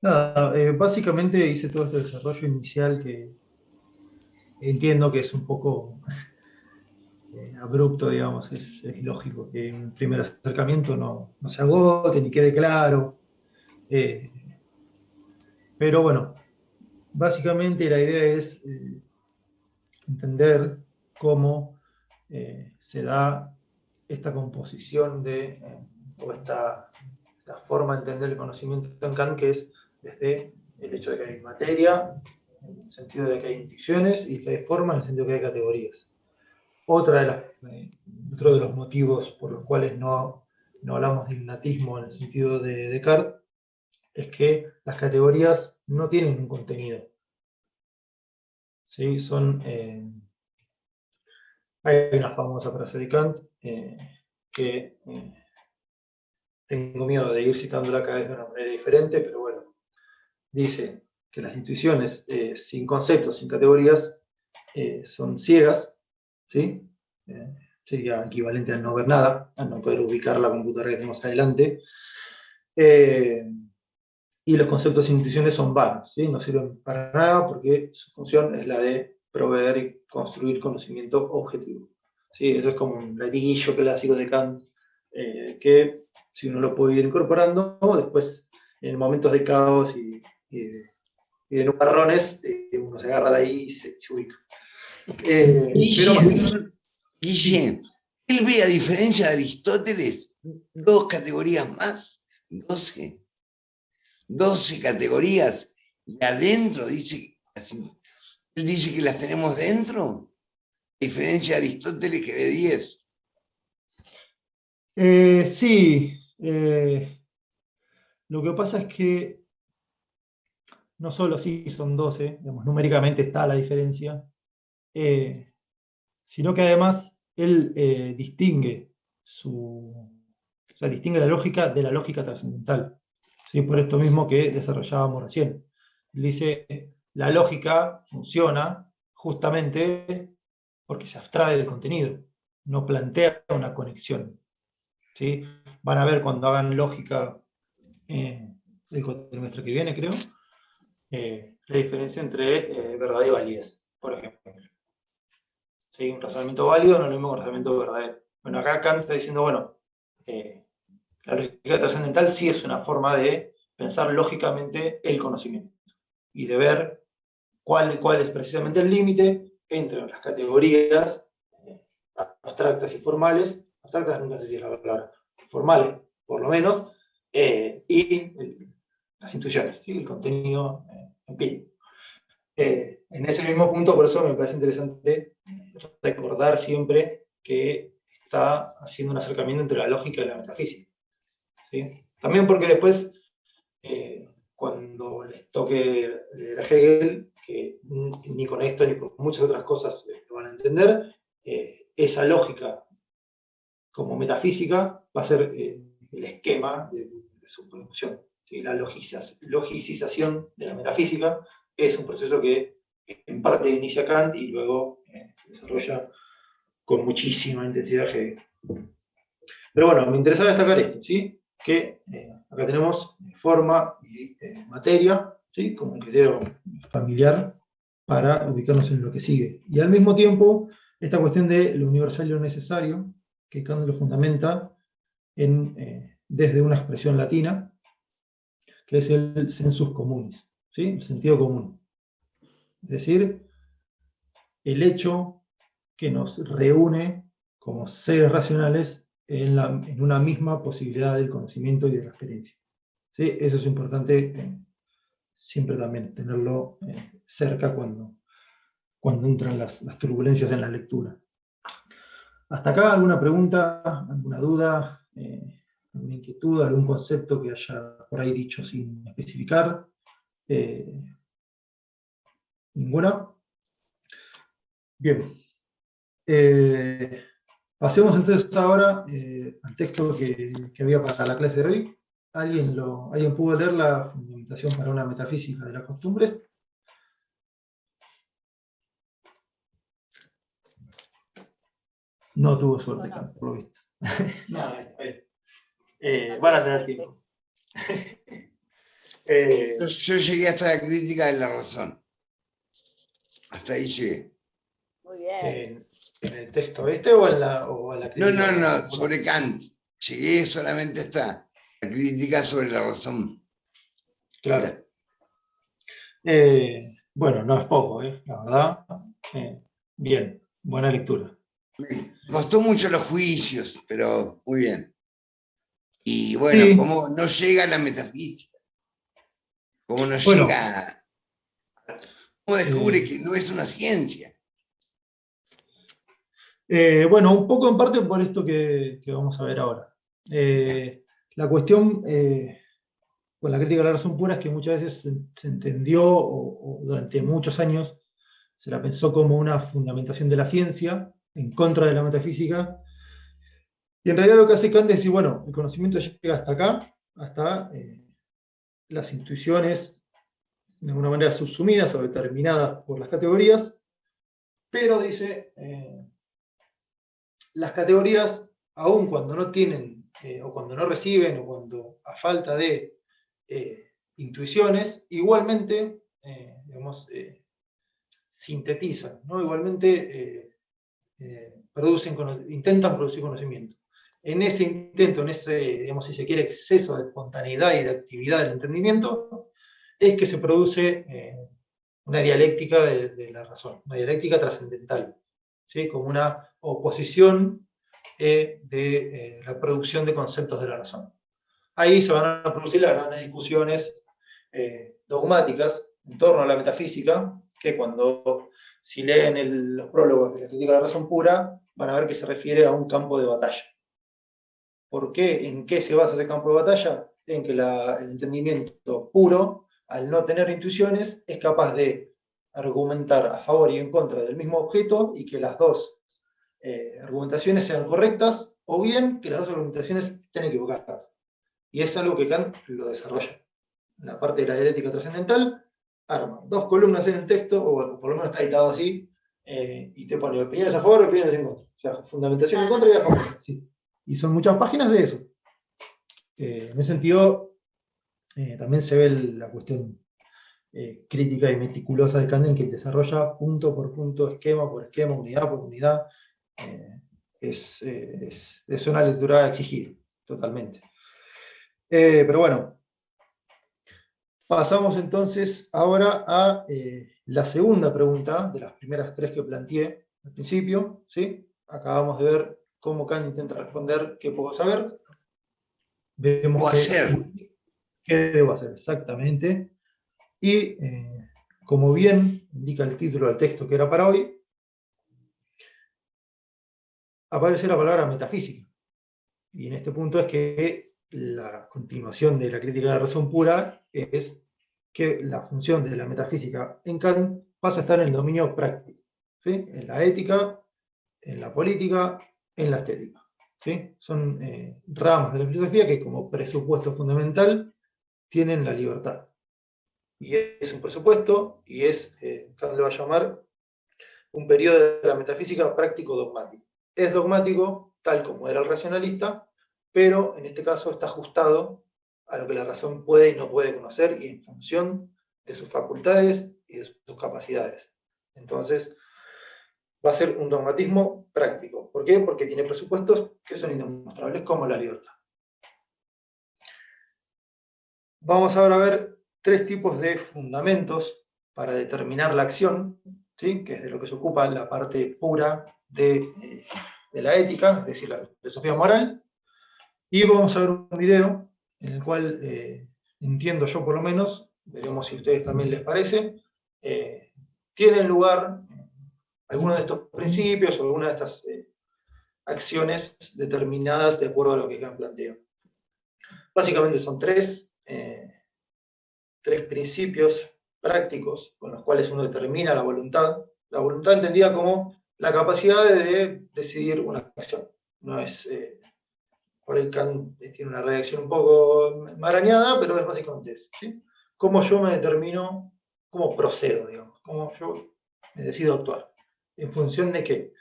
Nada, básicamente hice todo este desarrollo inicial que entiendo que es un poco abrupto, digamos, es lógico que en un primer acercamiento no se agote ni quede claro. eh, pero bueno, básicamente la idea es entender cómo se da esta composición o esta forma de entender el conocimiento en Kant, que es desde el hecho de que hay materia, en el sentido de que hay instituciones, y que hay forma, en el sentido de que hay categorías. Otro de los motivos por los cuales no hablamos de innatismo en el sentido de Descartes es que las categorías no tienen un contenido. ¿Sí? Hay una famosa frase de Kant que tengo miedo de ir citándola cada vez de una manera diferente, pero bueno, dice que las intuiciones sin conceptos, sin categorías, son ciegas, ¿sí? Sería equivalente a no ver nada, a no poder ubicar la computadora que tenemos adelante. Eh, y los conceptos sin intuiciones son vanos, ¿sí? No sirven para nada porque su función es la de proveer y construir conocimiento objetivo. ¿Sí? Eso es como un latiguillo clásico de Kant, que si uno lo puede ir incorporando, después en momentos de caos y de nubarrones, uno se agarra de ahí y se ubica. Pero Guille, más que nada, sí. Guille, él ve, a diferencia de Aristóteles, dos categorías más, 12 categorías, y adentro él dice que las tenemos dentro, a diferencia de Aristóteles que ve 10. Sí, lo que pasa es que no solo sí son 12, digamos, numéricamente está la diferencia, eh, sino que además él o sea, distingue la lógica de la lógica trascendental. ¿Sí? Por esto mismo que desarrollábamos recién. Él dice, la lógica funciona justamente porque se abstrae del contenido, no plantea una conexión. ¿Sí? Van a ver cuando hagan lógica el cuatrimestre que viene, creo, la diferencia entre verdad y validez, por ejemplo. ¿Sí? Un razonamiento válido no es lo mismo que un razonamiento verdadero. Bueno, acá Kant está diciendo, bueno, eh, la lógica trascendental sí es una forma de pensar lógicamente el conocimiento y de ver cuál es precisamente el límite entre las categorías abstractas y formales, abstractas nunca sé si es la palabra, formales por lo menos, las intuiciones, ¿sí? El contenido empírico. En ese mismo punto, por eso me parece interesante recordar siempre que está haciendo un acercamiento entre la lógica y la metafísica. ¿Sí? También porque después, cuando les toque leer a Hegel, que ni con esto ni con muchas otras cosas lo van a entender, esa lógica como metafísica va a ser el esquema de su producción. ¿Sí? La logicización de la metafísica es un proceso que en parte inicia Kant y luego desarrolla con muchísima intensidad Hegel. Pero bueno, me interesaba destacar esto, ¿sí? Que acá tenemos forma y materia, ¿sí? Como un criterio familiar para ubicarnos en lo que sigue. Y al mismo tiempo, esta cuestión de lo universal y lo necesario, que Kant lo fundamenta desde una expresión latina, que es el sensus communis, ¿sí? El sentido común. Es decir, el hecho que nos reúne como seres racionales en una misma posibilidad del conocimiento y de la experiencia. ¿Sí? Eso es importante siempre también tenerlo cerca cuando entran las turbulencias en la lectura. ¿Hasta acá alguna pregunta, alguna duda, alguna inquietud, algún concepto que haya por ahí dicho sin especificar? ¿Ninguna? Bien. Eh, Pasemos entonces ahora al texto que había para la clase de hoy. ¿Alguien pudo leer la fundamentación para una metafísica de las costumbres? No tuvo suerte, no. Por lo visto. No, está bien. Van a tener tiempo. Yo llegué hasta la crítica de la razón. Hasta ahí llegué. Muy bien. ¿En el texto este o en la crítica? No, sobre Kant. Llegué solamente hasta la crítica sobre la razón. Claro. Bueno, no es poco, la verdad. Bien, buena lectura. Me costó mucho los juicios, pero muy bien. Y bueno, Sí. cómo no llega a la metafísica, cómo no Bueno, llega, cómo descubre que no es una ciencia. Bueno, un poco en parte por esto que vamos a ver ahora. La cuestión con la crítica de la razón pura es que muchas veces se entendió, o durante muchos años se la pensó como una fundamentación de la ciencia, en contra de la metafísica, y en realidad lo que hace Kant es decir, bueno, el conocimiento llega hasta acá, hasta las intuiciones, de alguna manera subsumidas o determinadas por las categorías, pero dice, las categorías, aun cuando no tienen, o cuando no reciben, o cuando a falta de intuiciones, igualmente, digamos, sintetizan, ¿no? Igualmente intentan producir conocimiento. En ese intento, en ese, digamos, si se quiere, exceso de espontaneidad y de actividad del entendimiento, es que se produce una dialéctica de la razón, una dialéctica trascendental, ¿sí? Como una oposición de la producción de conceptos de la razón. Ahí se van a producir las grandes discusiones dogmáticas en torno a la metafísica, que cuando, si leen los prólogos de la crítica de la razón pura, van a ver que se refiere a un campo de batalla. ¿Por qué? ¿En qué se basa ese campo de batalla? En que el entendimiento puro, al no tener intuiciones, es capaz de argumentar a favor y en contra del mismo objeto y que las dos argumentaciones sean correctas, o bien que las dos argumentaciones estén equivocadas. Y es algo que Kant lo desarrolla. La parte de la dialéctica trascendental arma dos columnas en el texto, o por lo menos está editado así, y te pone opiniones a favor y opiniones en contra. O sea, fundamentación en contra y a favor. Sí. Y son muchas páginas de eso. En ese sentido, también se ve la cuestión crítica y meticulosa de Kant, en que desarrolla punto por punto, esquema por esquema, unidad por unidad. Es una lectura exigida, totalmente. Pero bueno, pasamos entonces ahora a la segunda pregunta, de las primeras tres que planteé al principio, ¿sí? Acabamos de ver cómo Kant intenta responder qué puedo saber. Vemos qué debo hacer exactamente. Y como bien indica el título del texto que era para hoy, aparece la palabra metafísica. Y en este punto es que la continuación de la crítica de la razón pura es que la función de la metafísica en Kant pasa a estar en el dominio práctico, ¿sí? En la ética, en la política, en la estética, ¿sí? Son ramas de la filosofía que como presupuesto fundamental tienen la libertad. Y es un presupuesto, y Kant le va a llamar un periodo de la metafísica práctico dogmático. Es dogmático, tal como era el racionalista, pero en este caso está ajustado a lo que la razón puede y no puede conocer, y en función de sus facultades y de sus capacidades. Entonces, va a ser un dogmatismo práctico. ¿Por qué? Porque tiene presupuestos que son indemostrables, como la libertad. Vamos ahora a ver tres tipos de fundamentos para determinar la acción, ¿sí? Que es de lo que se ocupa la parte pura de la ética, es decir, la filosofía moral. Y vamos a ver un video en el cual entiendo yo por lo menos, veremos si a ustedes también les parece, tienen lugar algunos de estos principios o algunas de estas acciones determinadas de acuerdo a lo que Kant plantea. Básicamente son tres principios prácticos con los cuales uno determina la voluntad entendida como la capacidad de decidir una acción. No es, por el Kant tiene una redacción un poco marañada, pero es básicamente eso, ¿sí? Cómo yo me determino, cómo procedo, digamos, cómo yo me decido actuar. ¿En función de qué?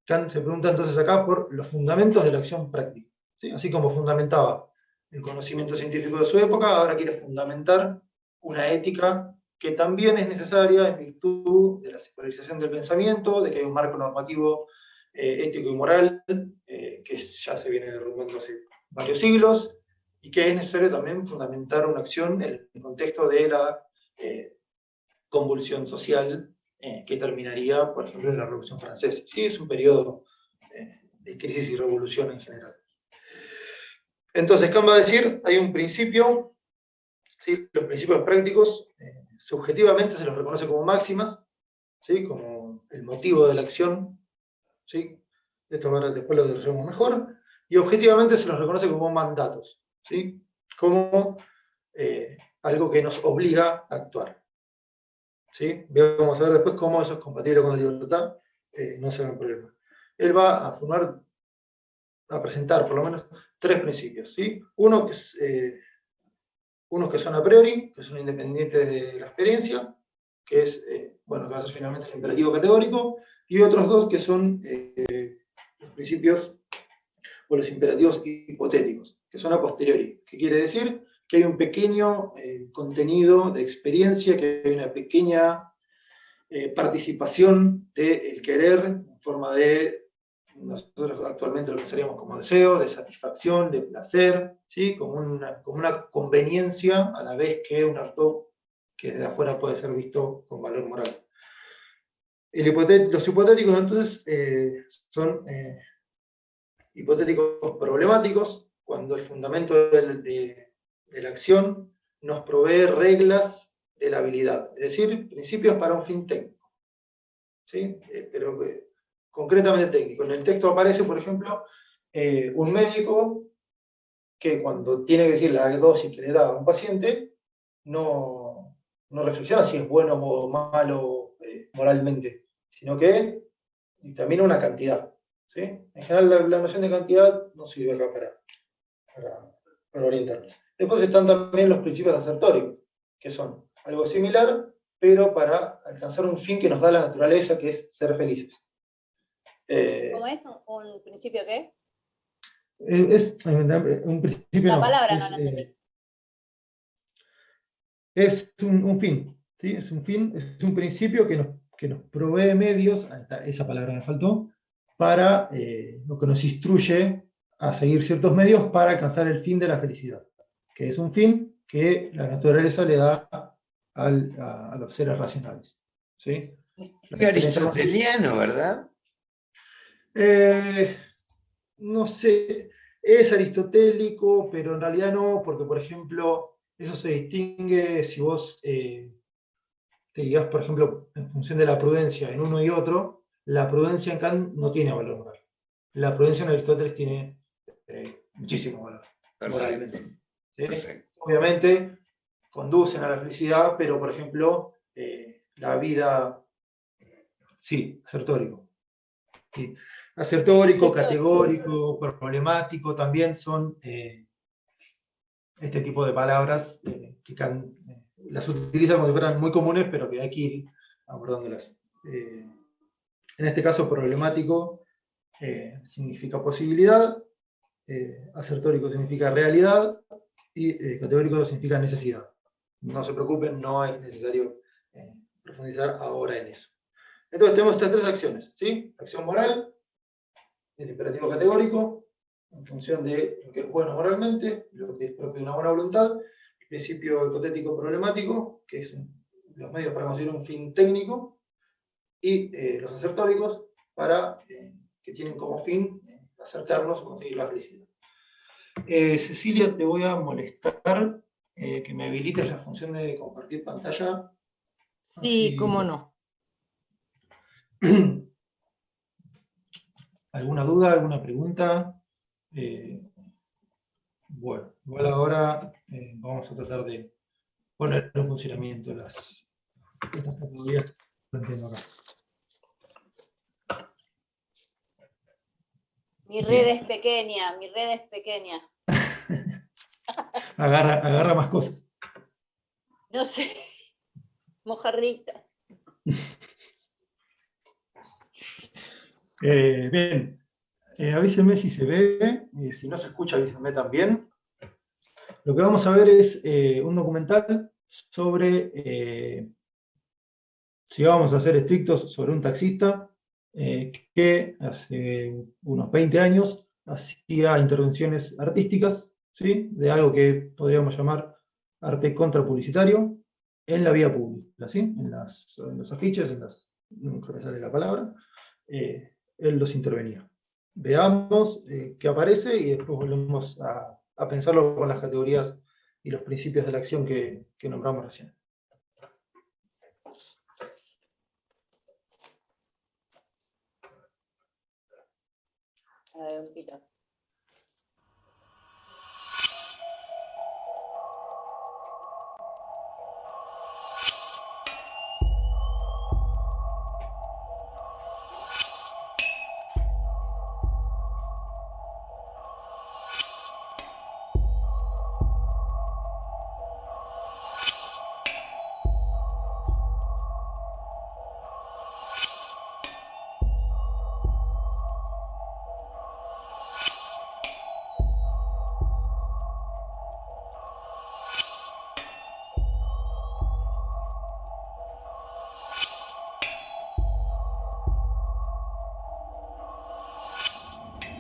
Kant se pregunta entonces acá por los fundamentos de la acción práctica, ¿sí? Así como fundamentaba el conocimiento científico de su época, ahora quiere fundamentar una ética que también es necesaria en virtud de la secularización del pensamiento, de que hay un marco normativo ético y moral que ya se viene derrumbando hace varios siglos, y que es necesario también fundamentar una acción en el contexto de la convulsión social que terminaría, por ejemplo, en la Revolución Francesa. Sí, es un periodo de crisis y revolución en general. Entonces, Kant va a decir, hay un principio, ¿sí? Los principios prácticos, subjetivamente se los reconoce como máximas, ¿sí? Como el motivo de la acción, ¿sí? Esto ahora después lo desarrollamos mejor, y objetivamente se los reconoce como mandatos, ¿sí? Como algo que nos obliga a actuar. ¿Sí? Vamos a ver después cómo eso es compatible con la libertad, no será un problema. Él va a presentar por lo menos 3 principios, ¿sí? Unos que son a priori, que son independientes de la experiencia, que es, bueno, que va a ser finalmente el imperativo categórico, y otros 2 que son los principios o los imperativos hipotéticos, que son a posteriori, que quiere decir que hay un pequeño contenido de experiencia, que hay una pequeña participación del querer en forma de, nosotros actualmente lo pensaríamos como deseo, de satisfacción, de placer, ¿sí? Como una conveniencia a la vez que un acto que desde afuera puede ser visto con valor moral. Los hipotéticos entonces son hipotéticos problemáticos, cuando el fundamento de la acción nos provee reglas de la habilidad, es decir, principios para un fin técnico. ¿Sí? Pero concretamente técnico. En el texto aparece, por ejemplo, un médico que cuando tiene que decir la dosis que le da a un paciente, no reflexiona si es bueno o malo moralmente, sino que dictamina una cantidad. ¿Sí? En general la noción de cantidad no sirve acá para orientarnos. Después están también los principios asertóricos, que son algo similar, pero para alcanzar un fin que nos da la naturaleza, que es ser felices. ¿Cómo es? ¿Un principio qué? Es un principio. La palabra no la entendí. Es un fin, ¿sí? Es un fin, es un principio que nos provee medios, esa palabra me faltó, para lo que nos instruye a seguir ciertos medios para alcanzar el fin de la felicidad, que es un fin que la naturaleza le da a los seres racionales. ¿Sí? Es aristoteliano, ¿verdad? No sé, es aristotélico, pero en realidad no, porque por ejemplo, eso se distingue si vos te guías, por ejemplo, en función de la prudencia en uno y otro. La prudencia en Kant no tiene valor moral. La prudencia en Aristóteles tiene muchísimo valor, moralmente. ¿Sí? Obviamente conducen a la felicidad, pero por ejemplo, la vida, sí, asertórico. Sí. Asertórico, categórico, problemático, también son este tipo de palabras que Kant las utiliza como si fueran muy comunes, pero que hay que ir abordándolas. En este caso, problemático significa posibilidad, asertórico significa realidad, y categórico significa necesidad. No se preocupen, no es necesario profundizar ahora en eso. Entonces tenemos estas 3 acciones, ¿sí? Acción moral, el imperativo categórico, en función de lo que es bueno moralmente, lo que es propio de una buena voluntad, el principio hipotético problemático, que es los medios para conseguir un fin técnico, y los asertóricos, que tienen como fin acercarnos a conseguir la felicidad. Cecilia, te voy a molestar que me habilites la función de compartir pantalla. Sí, cómo no. ¿Alguna duda, alguna pregunta? Bueno, igual ahora vamos a tratar de poner en funcionamiento estas tecnologías que planteando acá. Mi red es pequeña, mi red es pequeña. agarra más cosas. No sé, mojarritas. Bien, avísenme si se ve, si no se escucha, avísenme también. Lo que vamos a ver es un documental sobre, si vamos a ser estrictos, sobre un taxista que hace unos 20 años hacía intervenciones artísticas, ¿sí? De algo que podríamos llamar arte contrapublicitario en la vía pública, ¿sí? En los afiches, nunca me sale la palabra, él los intervenía. Veamos qué aparece y después volvemos a pensarlo con las categorías y los principios de la acción que nombramos recién. Un pito.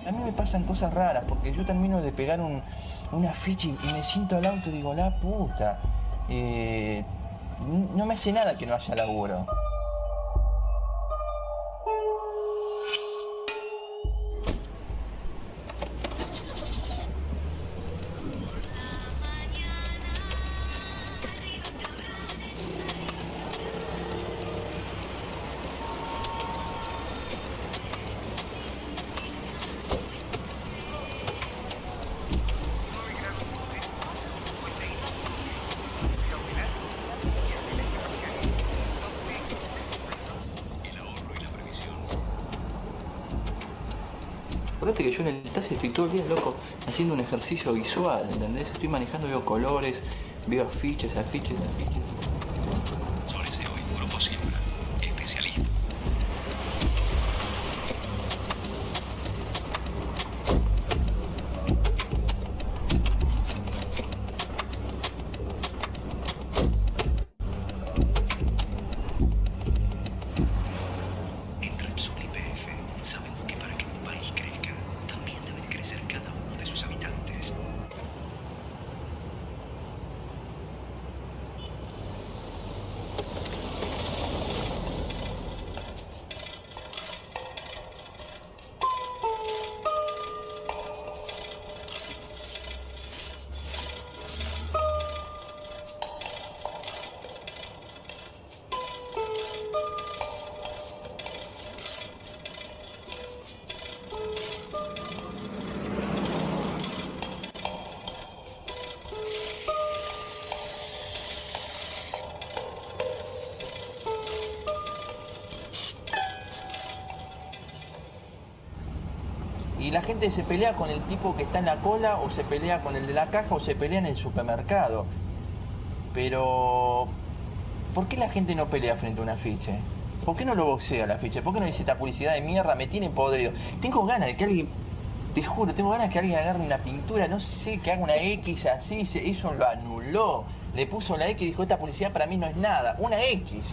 A mí me pasan cosas raras, porque yo termino de pegar un afiche y me siento al auto y digo, la puta. No me hace nada que no haya laburo. Acordate que yo en el taxi estoy todo el día, loco, haciendo un ejercicio visual, ¿entendés? Estoy manejando, veo colores, veo afiches. Soleseo y Grupo Siembra, especialista. En Repsol YPF sabemos que para que un país crezca, también deben crecer cada uno de sus habitantes. Y la gente se pelea con el tipo que está en la cola, o se pelea con el de la caja, o se pelea en el supermercado. Pero, ¿por qué la gente no pelea frente a un afiche? ¿Por qué no lo boxea el afiche? ¿Por qué no dice esta publicidad de mierda me tiene podrido? Tengo ganas de que alguien, te juro, tengo ganas de que alguien agarre una pintura, no sé, que haga una X así, eso lo anuló. Le puso la X y dijo, esta publicidad para mí no es nada, una X.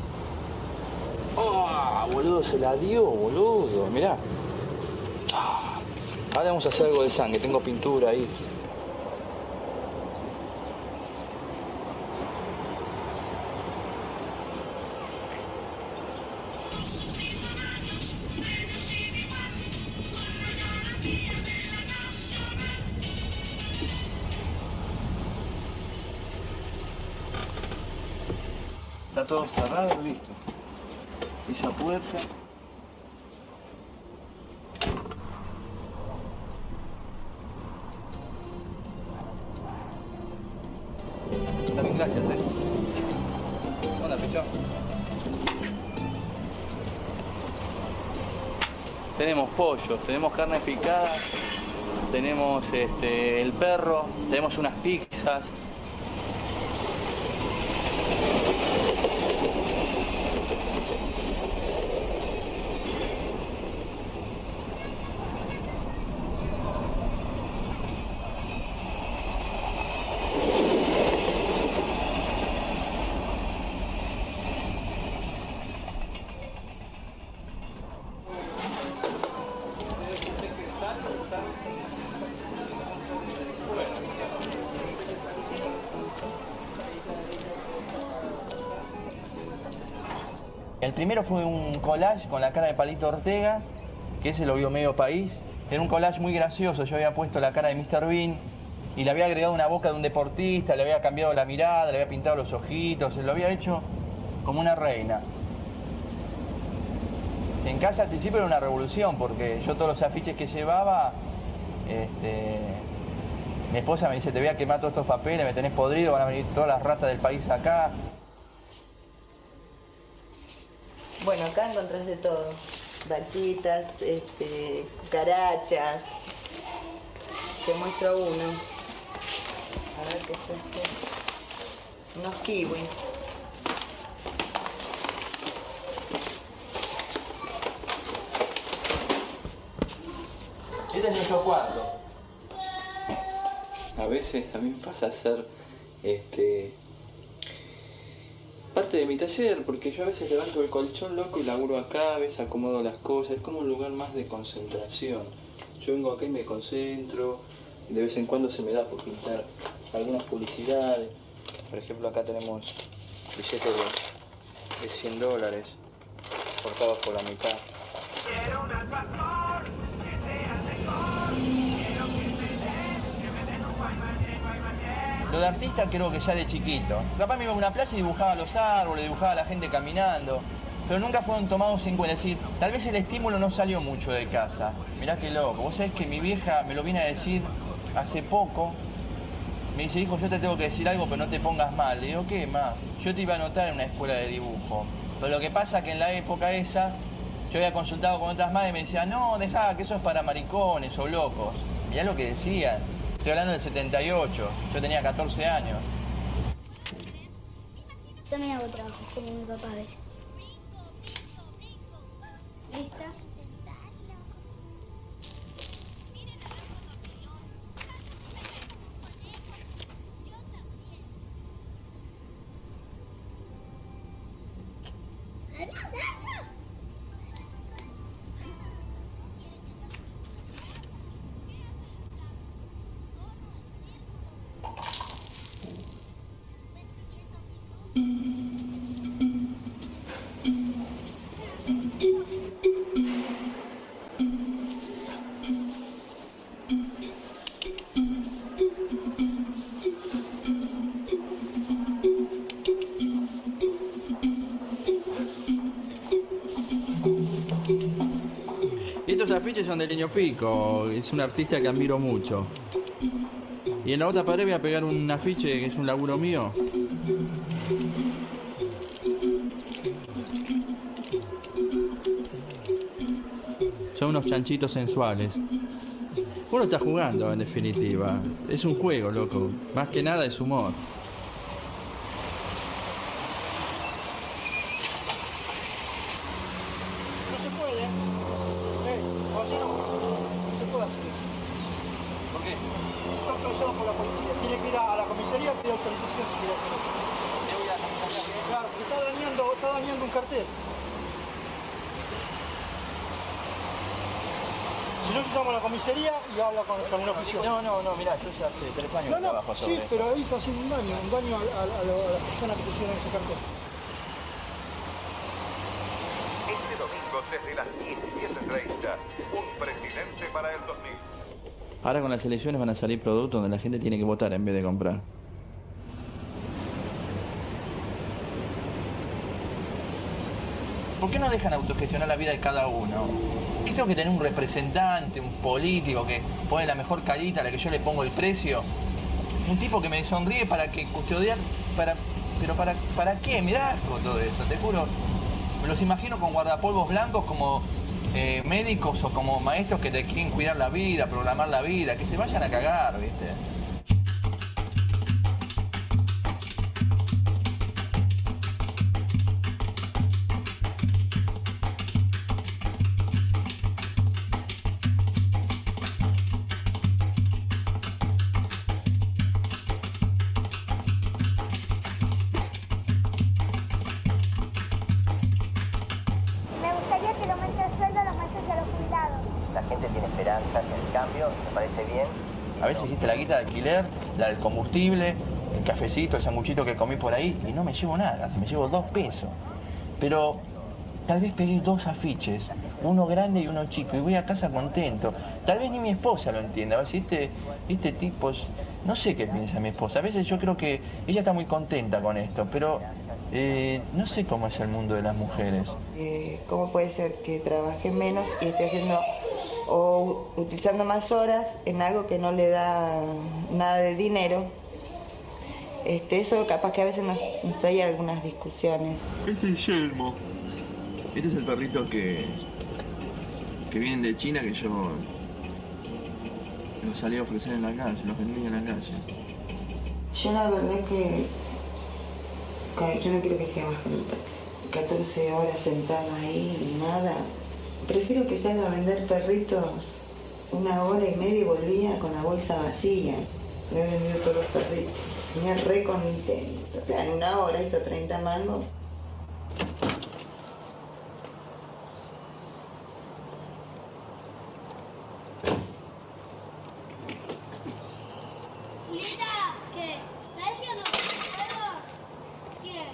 ¡Oh, boludo, se la dio, boludo! Mirá. Ahora vamos a hacer algo de sangre, tengo pintura ahí. Está todo cerrado, listo. Esa puerta. Está bien, gracias, Hola, pichón. Tenemos pollos, tenemos carne picada, tenemos el perro, tenemos unas pizzas. El primero fue un collage con la cara de Palito Ortega, que ese lo vio medio país. Era un collage muy gracioso, yo había puesto la cara de Mr. Bean y le había agregado una boca de un deportista, le había cambiado la mirada, le había pintado los ojitos, lo había hecho como una reina. En casa al principio era una revolución, porque yo todos los afiches que llevaba, mi esposa me dice, te voy a quemar todos estos papeles, me tenés podrido, van a venir todas las ratas del país acá. Bueno, acá encontrás de todo. Vaquitas, cucarachas. Te muestro uno. A ver qué es este. Unos kiwis. Este es nuestro cuarto. A veces a mí me pasa hacer parte de mi taller, porque yo a veces levanto el colchón loco y laburo acá, a veces acomodo las cosas, es como un lugar más de concentración. Yo vengo acá y me concentro, y de vez en cuando se me da por pintar algunas publicidades. Por ejemplo, acá tenemos billetes de $100 cortados por la mitad. Lo de artista creo que ya de chiquito. Capaz me iba a una plaza y dibujaba los árboles, dibujaba a la gente caminando, pero nunca fueron tomados en cuenta. Es decir, tal vez el estímulo no salió mucho de casa. Mirá qué loco. Vos sabés que mi vieja me lo viene a decir hace poco. Me dice, hijo, yo te tengo que decir algo, pero no te pongas mal. Le digo, ¿qué, ma? Yo te iba a anotar en una escuela de dibujo. Pero lo que pasa es que en la época esa, yo había consultado con otras madres y me decían, no, dejá, que eso es para maricones o locos. Mirá lo que decían. Estoy hablando del 78, yo tenía 14 años. También hago trabajos como mi papá a veces. ¿Lista? Y estos afiches son de Leño Pico, es un artista que admiro mucho. Y en la otra pared voy a pegar un afiche que es un laburo mío. Son unos chanchitos sensuales. Uno está jugando, en definitiva. Es un juego, loco. Más que nada es humor. No se puede. Caballero, no se puede hacer eso. ¿Por qué? Está autorizado por la policía. Tiene que ir a la comisaría y pedir autorización si quiere hacer eso. Claro, porque está dañando un cartel. Si no, yo llamo a la comisaría y hablo con una oficial. No, mirá, yo ya hace 3 años que trabajo sobre sí, esto. pero hizo así un daño a las personas que pusieron ese cartel. Este domingo desde las 17:30, un presidente para el 2000. Ahora con las elecciones van a salir productos donde la gente tiene que votar en vez de comprar. ¿Por qué no dejan autogestionar la vida de cada uno? ¿Qué tengo que tener un representante, un político que pone la mejor carita a la que yo le pongo el precio? Un tipo que me sonríe para que custodiar, ¿para qué? Me da asco todo eso, te juro. Me los imagino con guardapolvos blancos como médicos o como maestros que te quieren cuidar la vida, programar la vida, que se vayan a cagar, ¿viste? Me gustaría que el aumento de sueldo lo aumente a los jubilados. La gente tiene esperanza en el cambio, me parece bien. A veces hiciste la guita de alquiler, la del combustible, el cafecito, el sanguchito que comí por ahí y no me llevo nada, me llevo 2 pesos. Pero Tal vez pegué 2 afiches, uno grande y uno chico, y voy a casa contento. Tal vez ni mi esposa lo entienda. Va a decir, este tipo, no sé qué piensa mi esposa. A veces yo creo que ella está muy contenta con esto, pero no sé cómo es el mundo de las mujeres. ¿Cómo puede ser que trabaje menos y esté haciendo o utilizando más horas en algo que no le da nada de dinero? Eso capaz que a veces nos trae algunas discusiones. Este es Yelmo. Este es el perrito que vienen de China, que yo los salí a ofrecer en la calle, los vendí en la calle. Yo la verdad que yo no quiero que sea más con un taxi. 14 horas sentada ahí y nada. Prefiero que salga a vender perritos 1 hora y media y volvía con la bolsa vacía. Le he vendido todos los perritos. Venía re contento. En 1 hora hizo 30 mangos. ¿Qué? ¿Sabes que no puedo? ¿Quién?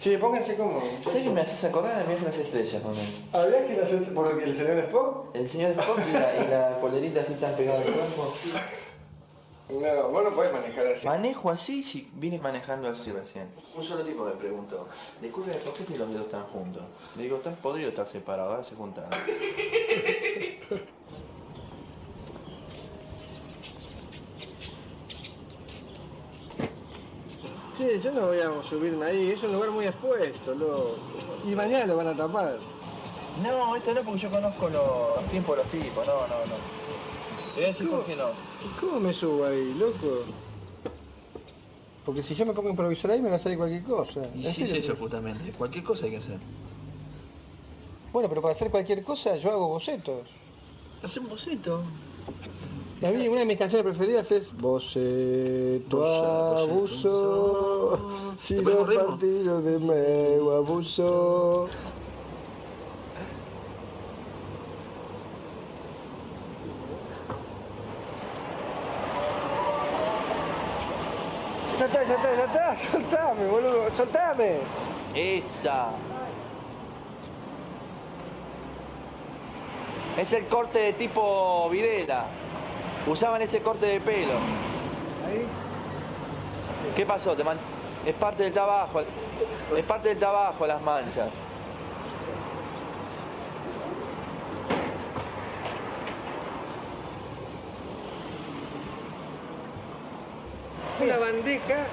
Sí, pónganse cómodos. ¿Sabes que me haces acordar de Viaje a las Estrellas, mamá? ¿Habrías que nacer por el señor Spock? El señor Spock y la polerita así tan pegada al cuerpo. No, vos no podés manejar así. Manejo así si vine manejando así recién. Un solo tipo me preguntó, disculpe, ¿por qué tiene los dedos tan juntos? Le digo, tan podrido estar separado, ahora se juntaron. Sí, yo no voy a subirme ahí, es un lugar muy expuesto, loco. Y mañana lo van a tapar. No, esto no porque yo conozco los tiempos de los tipos, no. Te voy a decir por qué no. ¿Cómo me subo ahí, loco? Porque si yo me pongo a improvisar ahí me va a salir cualquier cosa. Y ¿En sí es serio? eso justamente, cualquier cosa hay que hacer. Bueno, pero para hacer cualquier cosa yo hago bocetos. Hacer un boceto. A mí una de mis canciones preferidas es Boceto abuso, si no partido de meu abuso. Ya está, soltame, boludo, soltame. Esa. Es el corte de tipo Videla. Usaban ese corte de pelo. Ahí. ¿Qué pasó? Es parte del trabajo. Es parte del trabajo las manchas. Una bandeja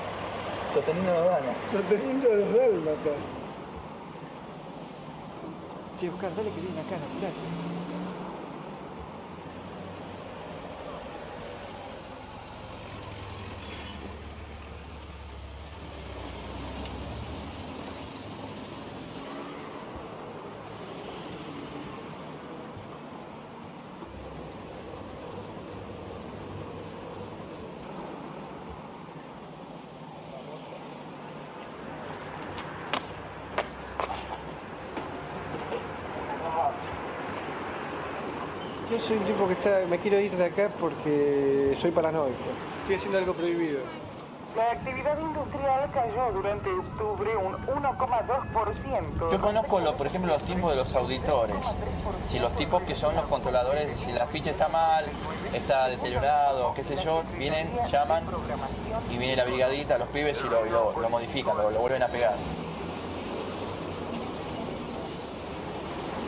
Sosteniendo la gana. sosteniendo los dálmatas. Che, Oscar, dale que viene acá, apurate. Yo soy un tipo que me quiero ir de acá porque soy paranoico. Estoy haciendo algo prohibido. La actividad industrial cayó durante octubre un 1,2%. Yo conozco, por ejemplo, los tiempos de los auditores. Si los tipos que son los controladores, si la ficha está mal, está deteriorado, qué sé yo, vienen, llaman y viene la brigadita, los pibes y lo modifican, lo vuelven a pegar.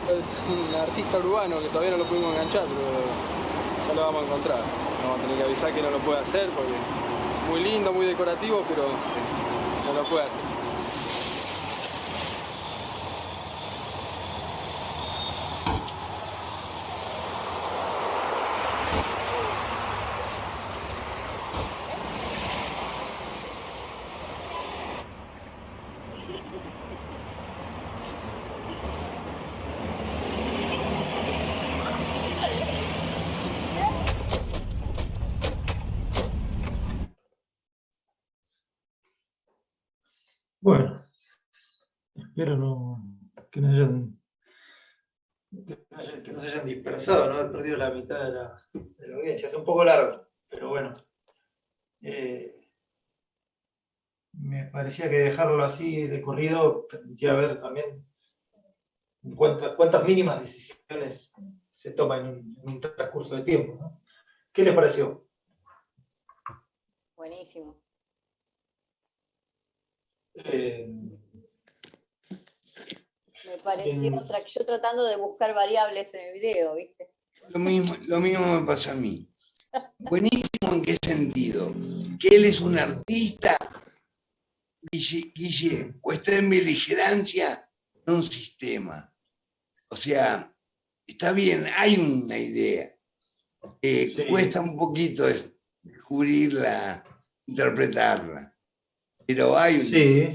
Es un artista urbano que todavía no lo pudimos enganchar, pero ya lo vamos a encontrar. Vamos a tener que avisar que no lo puede hacer porque es muy lindo, muy decorativo, pero no lo puede hacer. Bueno, espero que no hayan que no se hayan dispersado, ¿no? He perdido la mitad de la audiencia. Es un poco largo, pero bueno. Me parecía que dejarlo así de corrido permitía ver también cuántas mínimas decisiones se toman en un transcurso de tiempo, ¿no? ¿Qué les pareció? Buenísimo. Me pareció yo tratando de buscar variables en el video, ¿viste? Lo mismo me pasa a mí. Buenísimo, ¿en qué sentido? Que él es un artista, Guille, o está en beligerancia de un sistema. O sea, está bien, hay una idea. Sí. Cuesta un poquito descubrirla, interpretarla, pero hay una idea.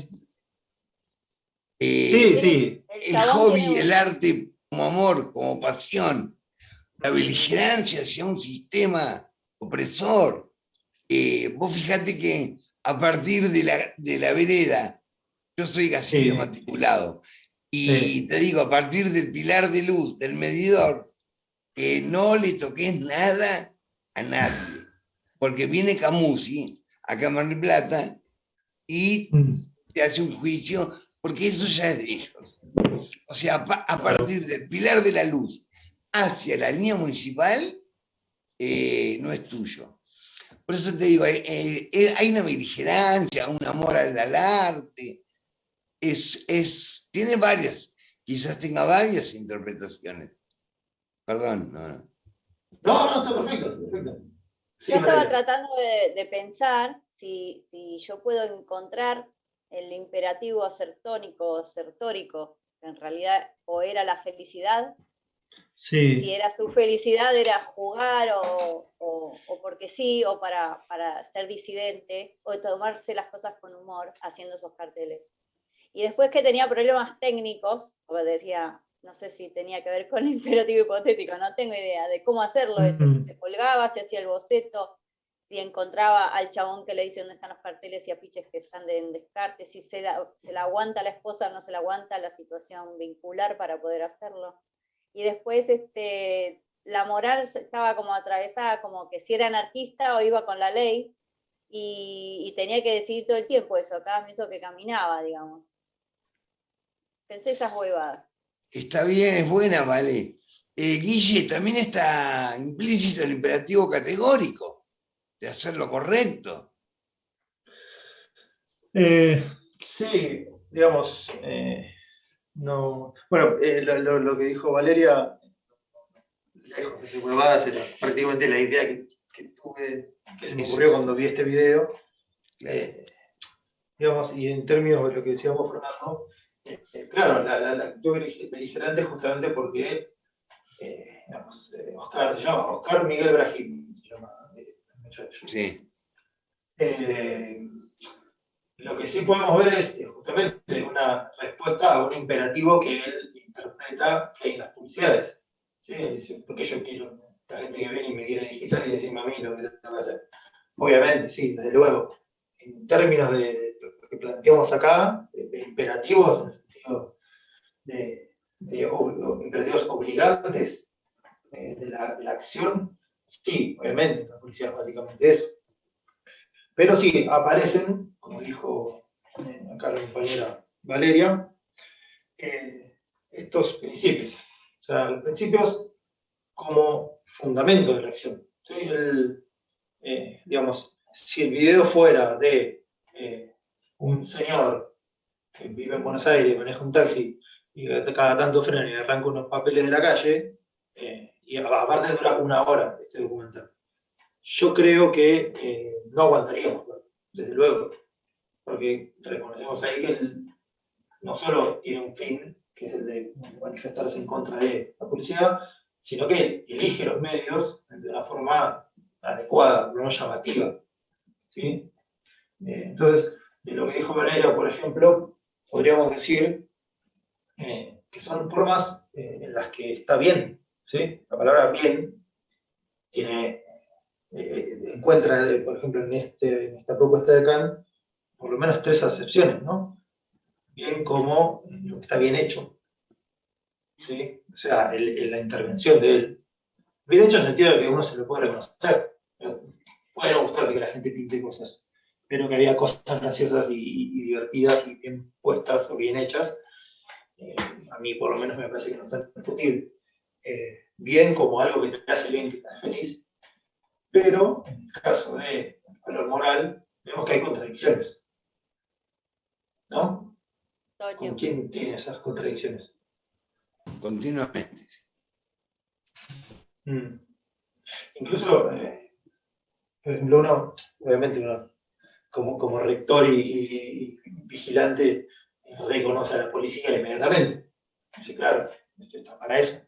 Sí. El hobby, el arte como amor, como pasión, la beligerancia hacia un sistema opresor. Vos fijate que a partir de la vereda, yo soy gasista matriculado, y te digo, a partir del pilar de luz, del medidor, que no le toques nada a nadie, porque viene Camusi acá a Mar del Plata y te hace un juicio, porque eso ya es de ellos. O sea, a partir del pilar de la luz hacia la línea municipal, no es tuyo. Por eso te digo, hay una beligerancia, un amor al arte, tiene varias, quizás tenga varias interpretaciones. Perdón, no. No, está perfecto. Sí, yo estaba tratando de pensar si yo puedo encontrar el imperativo asertónico o sertórico, que en realidad o era la felicidad, sí. Si era su felicidad era jugar o porque sí, o para ser disidente, o tomarse las cosas con humor haciendo esos carteles. Y después que tenía problemas técnicos, o decía, no sé si tenía que ver con el imperativo hipotético, no tengo idea de cómo hacerlo eso, si se colgaba, si hacía el boceto, si encontraba al chabón que le dice dónde están los carteles y afiches que están en descarte, si se la aguanta la esposa o no se la aguanta la situación vincular para poder hacerlo. Y después la moral estaba como atravesada, como que si era anarquista o iba con la ley, y tenía que decidir todo el tiempo eso, cada minuto que caminaba, digamos. Pensé esas huevadas. Está bien, es buena, vale. Guille, también está implícito el imperativo categórico de hacer lo correcto. Sí, digamos, no. Bueno, lo que dijo Valeria, lejos de ser huevadas, era prácticamente la idea que tuve, que se me ocurrió cuando vi este video. Digamos, y en términos de lo que decíamos, Fernando, claro, la actitud beligerante justamente porque digamos, Oscar, se llama Oscar Miguel Brahim, se llama el muchacho. Sí. Lo que sí podemos ver es justamente una respuesta a un imperativo que él interpreta que hay en las publicidades. ¿Sí? Dice, porque yo quiero la gente que viene y me quiere digital y decirme a mí lo que tengo que hacer. Obviamente, sí, desde luego. En términos de lo que planteamos acá, de imperativos, en el sentido de imperativos obligantes de la acción, sí, obviamente, la policía es básicamente eso. Pero sí, aparecen, como dijo acá la compañera Valeria, estos principios. O sea, los principios como fundamento de la acción. ¿Sí? Digamos, si el video fuera de un señor que vive en Buenos Aires, maneja un taxi y cada tanto frena y arranca unos papeles de la calle, y aparte dura 1 hora este documental. Yo creo que no aguantaríamos, desde luego, porque reconocemos ahí que él no solo tiene un fin, que es el de manifestarse en contra de la policía, sino que él elige los medios de una forma adecuada, no llamativa. ¿Sí? Entonces, de lo que dijo Valeria, por ejemplo, podríamos decir que son formas en las que está bien. ¿Sí? La palabra bien tiene... encuentra, por ejemplo, en esta propuesta de Kant, por lo menos 3 acepciones, ¿no? Bien como lo que está bien hecho. ¿sí? O sea, la intervención de él. Bien hecho en el sentido de que uno se lo puede reconocer. Puede no gustar que la gente pinte cosas, pero que había cosas graciosas y divertidas y bien puestas o bien hechas. A mí por lo menos me parece que no es tan discutible. Bien como algo que te hace bien, que te hace feliz. Pero en el caso de valor moral, vemos que hay contradicciones. ¿No? ¿Con quién tiene esas contradicciones? Continuamente. Incluso, por ejemplo, uno, obviamente, uno, como rector y vigilante, reconoce a la policía inmediatamente. Dice, claro, esto está para eso.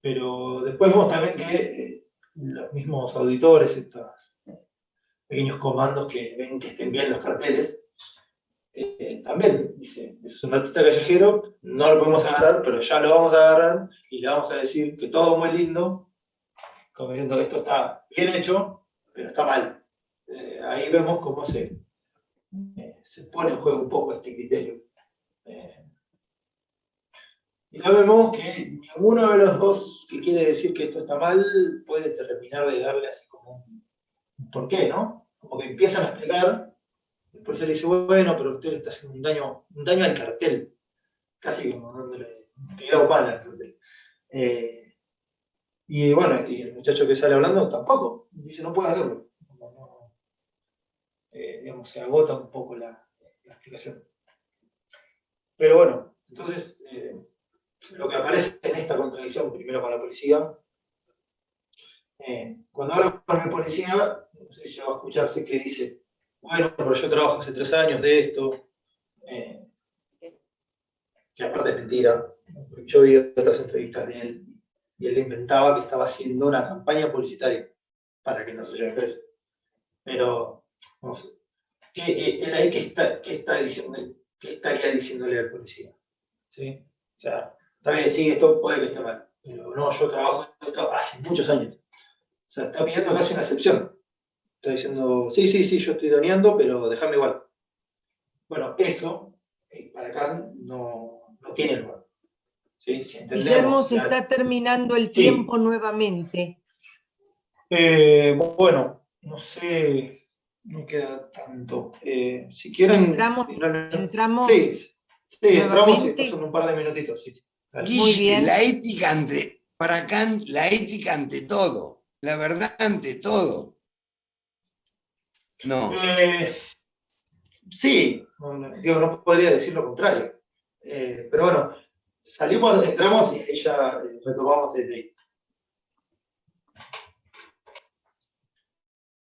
Pero después vemos también que los mismos auditores, estos pequeños comandos que ven que estén bien los carteles, también dice, es un artista callejero, no lo podemos agarrar, pero ya lo vamos a agarrar y le vamos a decir que todo muy lindo, como diciendo que esto está bien hecho, pero está mal. Ahí vemos cómo se pone en juego un poco este criterio. Y también vemos que ninguno de los dos que quiere decir que esto está mal puede terminar de darle así como un porqué, ¿no? Como que empiezan a explicar. El policía le dice, bueno, pero usted le está haciendo un daño al cartel, casi como dándole identidad humana al cartel. Y bueno, y el muchacho que sale hablando tampoco, dice, no puede hacerlo. Digamos, se agota un poco la explicación. Pero bueno, entonces, lo que aparece en esta contradicción, primero con la policía, cuando habla con el policía, no sé si va a escucharse que dice, bueno, pero yo trabajo hace 3 años de esto, que aparte es mentira, porque yo vi otras entrevistas de él, y él inventaba que estaba haciendo una campaña publicitaria para que no se lleve preso. Pero, no sé, él ahí qué estaría diciéndole al policía? ¿Sí? O sea, está bien, sí, esto puede que esté mal, pero no, yo trabajo esto hace muchos años. O sea, está pidiendo casi una excepción. Está diciendo, sí, yo estoy doneando, pero déjame igual. Bueno, eso, para acá, no tiene lugar. ¿Sí? Si Guillermo, se está terminando el tiempo nuevamente. Bueno, no sé, no queda tanto. Si quieren... Entramos sí, entramos y nuevamente. pasan un par de minutitos. Sí. Muy bien. La ética para Kant, la ética ante todo, la verdad ante todo. No. Sí, no podría decir lo contrario. Pero bueno, entramos y ahí ya retomamos desde